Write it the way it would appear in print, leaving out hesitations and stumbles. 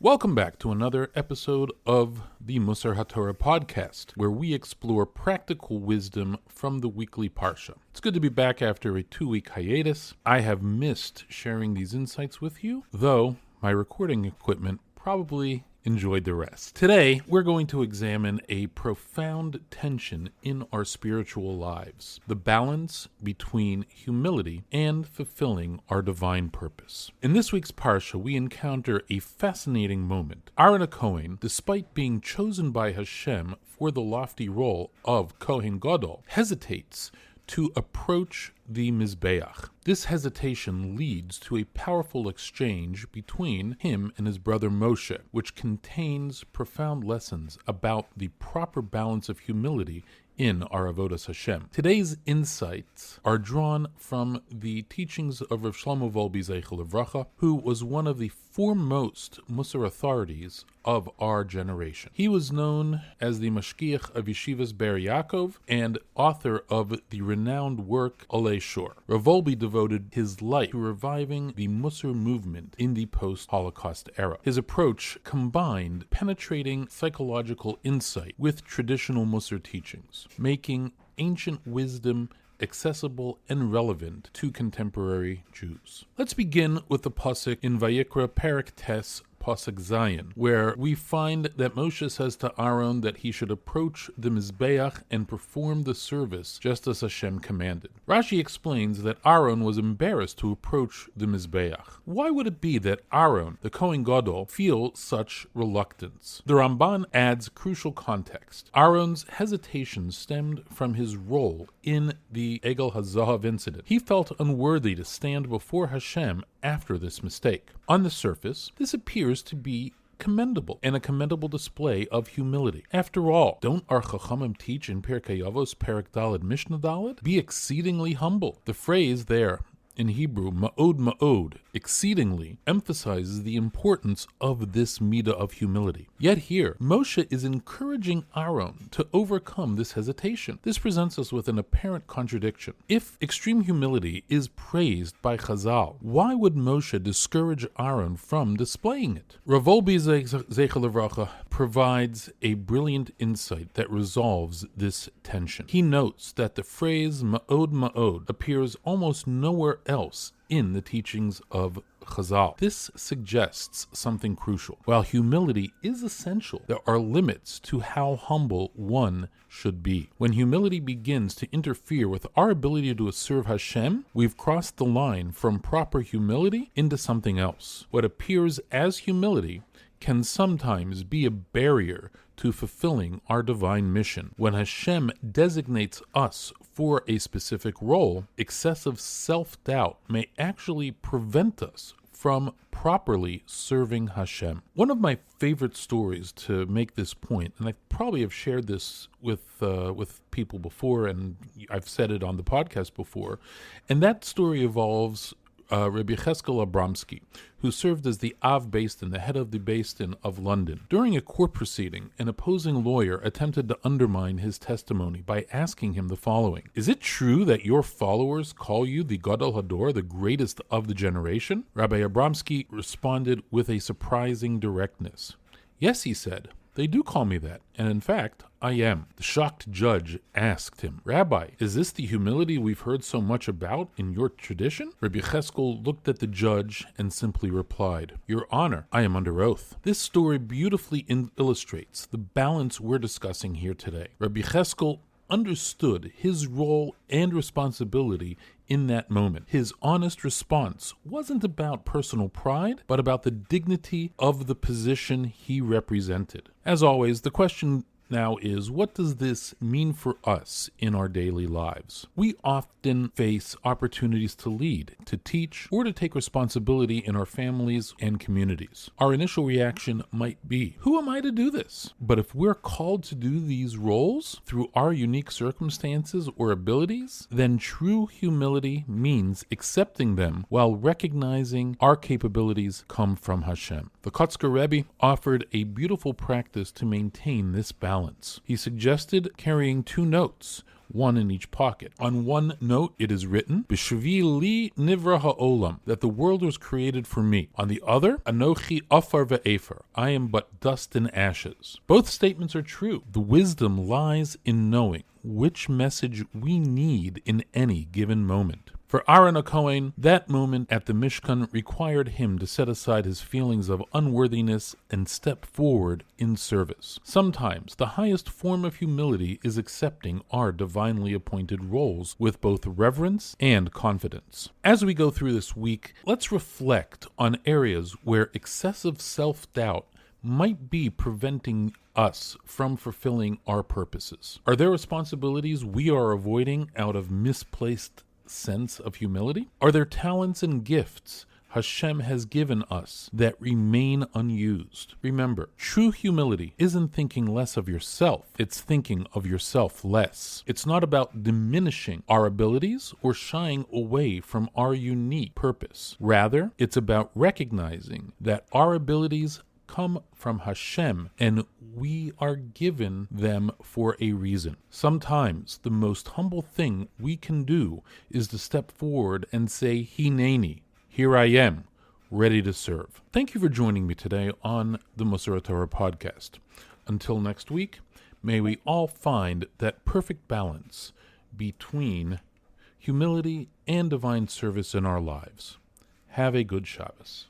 Welcome back to another episode of the Mussar HaTorah podcast, where we explore practical wisdom from the weekly Parsha. It's good to be back after a 2-week hiatus. I have missed sharing these insights with you, though my recording equipment probably enjoyed the rest. Today, we're going to examine a profound tension in our spiritual lives, the balance between humility and fulfilling our divine purpose. In this week's Parsha, we encounter a fascinating moment. Aharon HaKohen, despite being chosen by Hashem for the lofty role of Kohen Gadol, hesitates to approach the Mizbeach. This hesitation leads to a powerful exchange between him and his brother Moshe, which contains profound lessons about the proper balance of humility in our Avodas Hashem. Today's insights are drawn from the teachings of Rav Shlomo Wolbe Zeichel Livracha, who was one of the foremost Mussar authorities of our generation. He was known as the Mashgiach of Yeshivas Ber Yaakov and author of the renowned work Olei Shor. Rav Wolbe devoted his life to reviving the Mussar movement in the post-Holocaust era. His approach combined penetrating psychological insight with traditional Mussar teachings, making ancient wisdom accessible and relevant to contemporary Jews. Let's begin with the pasuk in Vayikra Perek Tes Pasuk Zayin, where we find that Moshe says to Aharon that he should approach the Mizbeach and perform the service just as Hashem commanded. Rashi explains that Aharon was embarrassed to approach the Mizbeach. Why would it be that Aharon, the Kohen Gadol, feel such reluctance? The Ramban adds crucial context. Aaron's hesitation stemmed from his role in the Egel HaZahav incident. He felt unworthy to stand before Hashem after this mistake. On the surface, this appears to be commendable and a commendable display of humility. After all, don't our Chachamim teach in Pirkei Avos Perek Daled Mishnah Daled? Be exceedingly humble. The phrase there in Hebrew, ma'od ma'od, exceedingly, emphasizes the importance of this midah of humility. Yet here, Moshe is encouraging Aharon to overcome this hesitation. This presents us with an apparent contradiction. If extreme humility is praised by Chazal, why would Moshe discourage Aharon from displaying it? Rav Wolbe Zeichel Livracha provides a brilliant insight that resolves this tension. He notes that the phrase ma'od ma'od appears almost nowhere else in the teachings of Chazal. This suggests something crucial. While humility is essential, there are limits to how humble one should be. When humility begins to interfere with our ability to serve Hashem, we've crossed the line from proper humility into something else. What appears as humility can sometimes be a barrier to fulfilling our divine mission. When Hashem designates us for a specific role, excessive self-doubt may actually prevent us from properly serving Hashem. One of my favorite stories to make this point, and I probably have shared this with people before, and I've said it on the podcast before, and that story involves Rabbi Yechezkel Abramsky, who served as the Av Beis Din, the head of the Beis Din of London. During a court proceeding, an opposing lawyer attempted to undermine his testimony by asking him the following: "Is it true that your followers call you the Gadol Hador, the greatest of the generation?" Rabbi Abramsky responded with a surprising directness. "Yes," he said, "they do call me that, and in fact, I am." The shocked judge asked him, "Rabbi, is this the humility we've heard so much about in your tradition?" Rabbi Yechezkel looked at the judge and simply replied, "Your Honor, I am under oath." This story beautifully illustrates the balance we're discussing here today. Rabbi Yechezkel understood his role and responsibility in that moment. His honest response wasn't about personal pride, but about the dignity of the position he represented. As always, the question now is, what does this mean for us in our daily lives? We often face opportunities to lead, to teach, or to take responsibility in our families and communities. Our initial reaction might be, who am I to do this? But if we're called to do these roles through our unique circumstances or abilities, then true humility means accepting them while recognizing our capabilities come from Hashem. The Kotzker Rebbe offered a beautiful practice to maintain this balance. He suggested carrying two notes, one in each pocket. On one note, it is written, B'shvi li nivra ha'olam, that the world was created for me. On the other, Anochi afar ve'efer, I am but dust and ashes. Both statements are true. The wisdom lies in knowing which message we need in any given moment. For Aharon HaKohen, that moment at the Mishkan required him to set aside his feelings of unworthiness and step forward in service. Sometimes the highest form of humility is accepting our divinely appointed roles with both reverence and confidence. As we go through this week, let's reflect on areas where excessive self-doubt might be preventing us from fulfilling our purposes. Are there responsibilities we are avoiding out of misplaced sense of humility? Are there talents and gifts Hashem has given us that remain unused? Remember, true humility isn't thinking less of yourself, it's thinking of yourself less. It's not about diminishing our abilities or shying away from our unique purpose. Rather, it's about recognizing that our abilities come from Hashem, and we are given them for a reason. Sometimes the most humble thing we can do is to step forward and say, Hineni, here I am, ready to serve. Thank you for joining me today on the Mussar HaTorah podcast. Until next week, may we all find that perfect balance between humility and divine service in our lives. Have a good Shabbos.